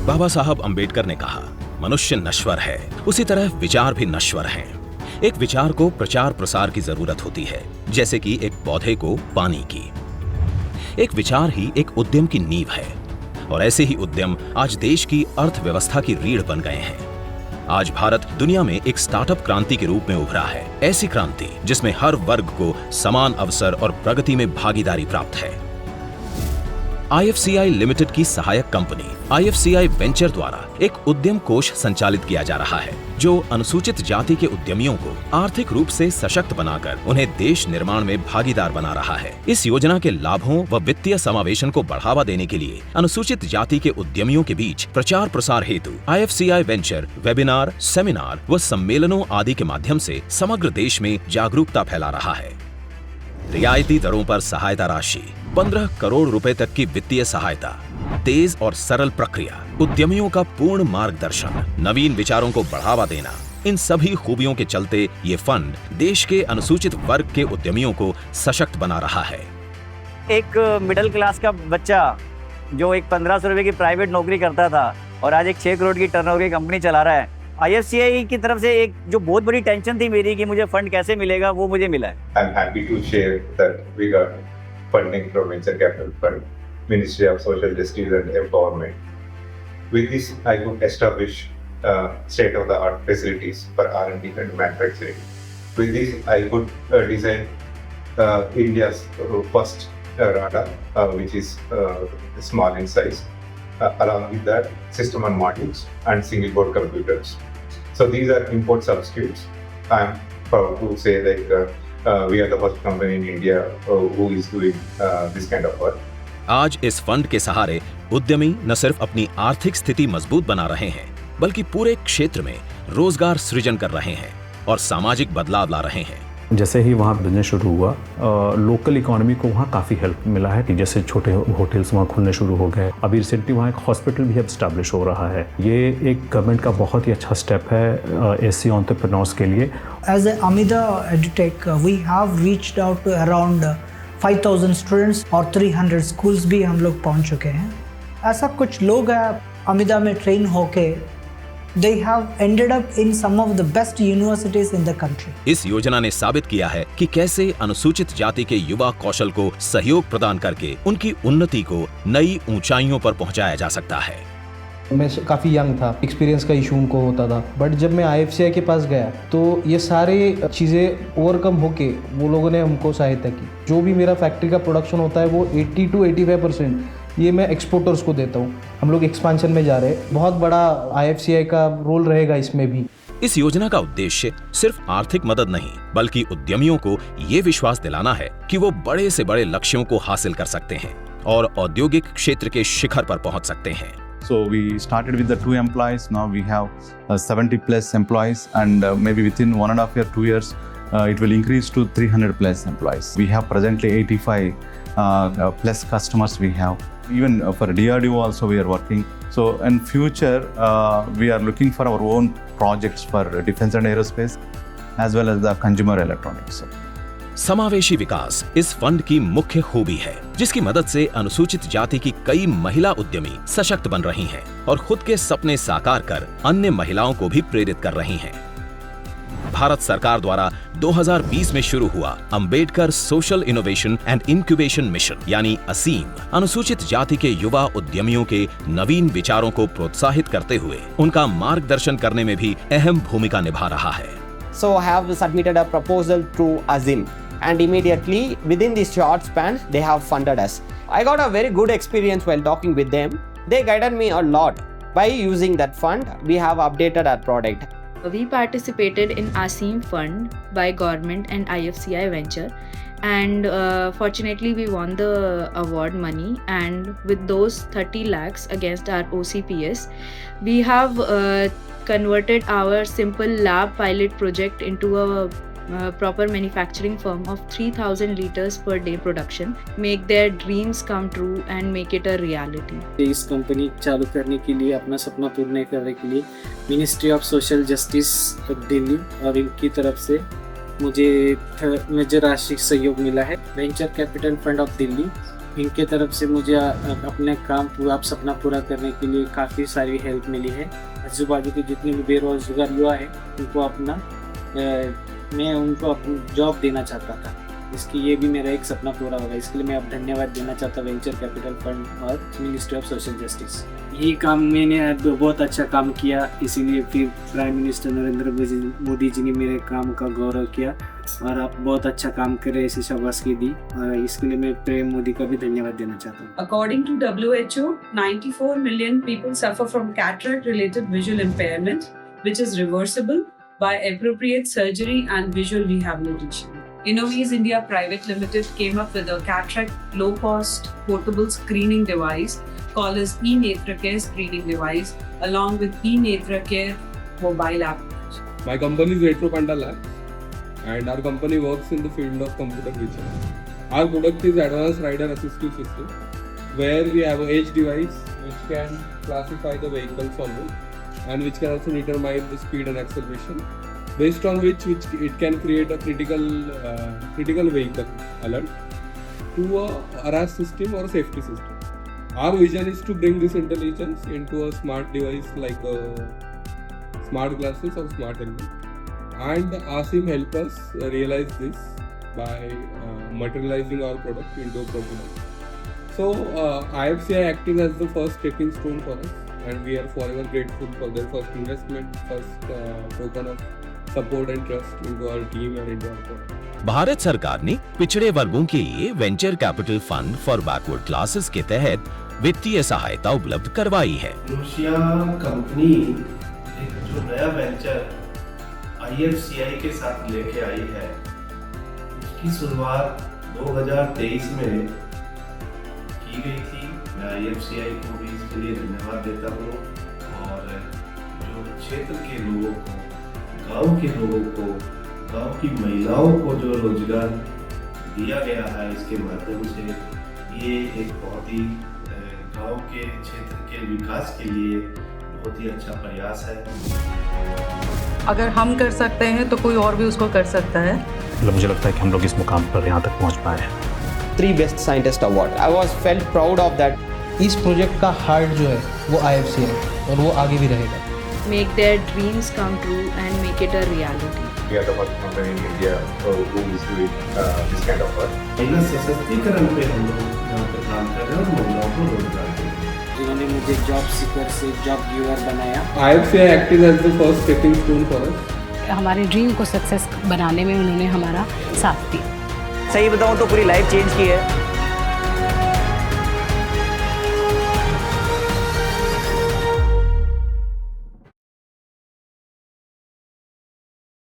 बाबा साहब अंबेडकर ने कहा, मनुष्य नश्वर है, उसी तरह विचार भी नश्वर हैं। एक विचार को प्रचार प्रसार की जरूरत होती है, जैसे कि एक पौधे को पानी की। एक विचार ही एक उद्यम की नींव है, और ऐसे ही उद्यम आज देश की अर्थव्यवस्था की रीढ़ बन गए हैं। आज भारत दुनिया में एक स्टार्टअप क्रांति के रूप में उभरा है, ऐसी क्रांति जिसमें हर वर्ग को समान अवसर और प्रगति में भागीदारी प्राप्त है। IFCI लिमिटेड की सहायक कंपनी IFCI वेंचर द्वारा एक उद्यम कोष संचालित किया जा रहा है, जो अनुसूचित जाति के उद्यमियों को आर्थिक रूप से सशक्त बनाकर उन्हें देश निर्माण में भागीदार बना रहा है। इस योजना के लाभों व वित्तीय समावेशन को बढ़ावा देने के लिए अनुसूचित जाति के उद्यमियों के बीच प्रचार प्रसार हेतु IFCI वेंचर वेबिनार, सेमिनार व सम्मेलनों आदि के माध्यम से समग्र देश में जागरूकता फैला रहा है। रियायती दरों पर सहायता राशि, 15 करोड़ रुपए तक की वित्तीय सहायता, तेज और सरल प्रक्रिया, उद्यमियों का पूर्ण मार्गदर्शन, नवीन विचारों को बढ़ावा देना, इन सभी खूबियों के चलते ये फंड देश के अनुसूचित वर्ग के उद्यमियों को सशक्त बना रहा है। एक मिडिल क्लास का बच्चा जो एक 1500 रुपए की प्राइवेट नौकरी करता था और आज एक 6 करोड़ की टर्नओवर की कंपनी चला रहा है, IFCI की तरफ से एक जो बहुत बड़ी टेंशन थी मेरी कि मुझे फंड कैसे मिलेगा, वो मुझे मिला है। I'm happy to share that we got funding from Venture Capital Fund, Ministry of Social Justice and Empowerment. With this, I could establish state-of-the-art facilities for R&D and manufacturing. With this, I could design India's first radar, which is small in size. Along with that, system on modules and single board computers. So these are import substitutes. I am proud to say that we are the first company in India who is doing this kind of work. आज इस fund के सहारे उद्यमी न सिर्फ अपनी आर्थिक स्थिति मजबूत बना रहे हैं, बल्कि पूरे क्षेत्र में रोजगार सृजन कर रहे हैं और सामाजिक बदलाव ला रहे हैं। जैसे ही वहाँ बिजनेस शुरू हुआ, लोकल इकोनॉमी को वहाँ काफ़ी हेल्प मिला है कि जैसे छोटे होटल्स वहाँ खुलने शुरू हो गए। अभी रिसेंटली वहाँ एक हॉस्पिटल भी अब स्टैब्लिश हो रहा है। ये एक गवर्नमेंट का बहुत ही अच्छा स्टेप है SC एंटरप्रेन्योर्स के लिए। As Amida EduTech, we have reached out to around 5,000 students और 300 schools भी हम लोग पहुँच चुके हैं। ऐसा कुछ लोग हैं अमिदा में ट्रेन होके they have ended up in some of the best universities in the country. इस योजना ने साबित किया है कि कैसे अनुसूचित जाति के युवा कौशल को सहयोग प्रदान करके उनकी उन्नति को नई ऊंचाइयों पर पहुंचाया जा सकता है। मैं काफ़ी यंग था, एक्सपीरियंस का इशू उनको होता था, बट जब मैं IFCI के पास गया तो ये सारे चीज़ें ओवरकम होके वो लोगों ने हमको सहायता की। जो भी मेरा फैक्ट्री का प्रोडक्शन होता है वो 80 to 85% ये मैं एक्सपोर्टर्स को देता हूँ। हम लोग एक्सपांशन में जा रहे हैं, बहुत बड़ा IFCI का रोल रहेगा इसमें भी। इस योजना का उद्देश्य सिर्फ आर्थिक मदद नहीं, बल्कि उद्यमियों को ये विश्वास दिलाना है कि वो बड़े से बड़े लक्ष्यों को हासिल कर सकते हैं और औद्योगिक क्षेत्र के शिखर पर पहुंच सकते हैं। So we started with the 2 employees. Now we have 70 plus employees, and maybe within 1.5 year, 2 years, it will increase to 300 plus employees. We have presently 85 plus customers we have. Even for DRDO also we are working. So in future, we are looking for our own projects for defense and aerospace, as well as the consumer electronics. समावेशी विकास इस fund की मुख्य खूबी है, जिसकी मदद से अनुसूचित जाति की कई महिला उद्यमी सशक्त बन रही हैं और खुद के सपने साकार कर अन्य महिलाओं को भी प्रेरित कर रही हैं। भारत सरकार द्वारा 2020 में शुरू हुआ Ambedkar social innovation and incubation mission यानी असीम, अनुसूचित जाति के युवा उद्यमियों के नवीन विचारों को प्रोत्साहित करते हुए उनका मार्गदर्शन करने में भी अहम भूमिका निभा रहा है। So I have submitted a proposal through Azim, and immediately within this short span they have funded us. I got a very good experience while talking with them. They guided me a lot. By using that fund, we have updated our product. We participated in ASEEM fund by government and IFCI venture, and fortunately we won the award money, and with those 30 lakhs against our OCPS, we have converted our simple lab pilot project into a proper manufacturing firm of 3,000 liters per day production, make their dreams come true and make it a reality. इस company चालू करने के लिए, अपना सपना पूर्ण करने के लिए ministry of social justice Delhi और इनकी तरफ से मुझे मेजर राशि सहयोग मिला है। Venture capital fund of Delhi इनके तरफ से मुझे अपने काम पूरा सपना पूरा करने के लिए काफ़ी सारी हेल्प मिली है। आजू बाजू के जितने भी बेरोजगार युवा है उनको मैं उनको अपनी जॉब देना चाहता था। इसकी ये भी मेरा एक सपना पूरा होगा। इसके लिए मैं अब धन्यवाद देना चाहता हूँ वेंचर कैपिटल फंड और मिनिस्ट्री ऑफ सोशल जस्टिस। यही काम मैंने बहुत अच्छा काम किया, इसीलिए फिर प्राइम मिनिस्टर नरेंद्र मोदी जी ने मेरे काम का गौरव किया और आप बहुत अच्छा काम कर रहे हैं, इसे शाबाशी दी और इसके लिए मैं प्रेम मोदी का भी धन्यवाद देना चाहता हूँ। According to WHO, 94 million people suffer from cataract-related visual impairment, which is reversible by appropriate surgery and visual rehabilitation. Innoviz India Private Limited came up with a cataract low-cost portable screening device called as eNetraCare screening device, along with eNetraCare mobile app. My company is Retro Panda Labs, and our company works in the field of computer vision. Our product is Advanced Rider Assistive System, where we have an edge device which can classify the vehicles on road and which can also determine the speed and acceleration, based on which it can create a critical vehicle alert to a ARAS system or a safety system. Our vision is to bring this intelligence into a smart device like smart glasses or smart helmet, and ASIM help us realize this by materializing our product into a prototype. So IFCI acting as the first stepping stone for us, and we are forever grateful for their first investment, first token of support and trust into our team and into our product. Bharat सरकार ने पिछड़े वर्गों के लिए venture capital fund for backward classes के तहत वित्तीय सहायता उपलब्ध करवाई है। रूसिया कंपनी एक जो नया वेंचर IFCI के साथ लेके आई है, उसकी शुरुआत 2023 में की गई थी। मैं IFCI को भी इसके लिए धन्यवाद देता हूँ और जो क्षेत्र के लोगों को, गांव के लोगों को, गांव की महिलाओं को जो रोजगार दिया गया है इसके माध्यम से, ये एक बहुत ही गांव के क्षेत्र के विकास के लिए बहुत ही अच्छा प्रयास है। अगर हम कर सकते हैं तो कोई और भी उसको कर सकता है। मुझे लगता है कि हम लोग इस मुकाम पर यहाँ तक पहुँच पाए हैं। 3 Best Scientist Award. I was felt proud of that. इस प्रोजेक्ट का हार्ट जो है वो IFCI है और वो आगे भी रहेगा। Make their dreams come true and make it a reality. We are the first company in India who is doing this kind of work. महिला सशक्तिकरण पे हम लोग यहाँ पे काम कर रहे हैं और महिलाओं को रोजगार दे रहे हैं, जिन्होंने मुझे जॉब सीकर से जॉब गिवर बनाया। IFCI acting as the first stepping stone for us. हमारे ड्रीम को सक्सेस बनाने में उन्होंने हमारा साथ दिया। सही बताऊँ तो पूरी लाइफ चेंज की है।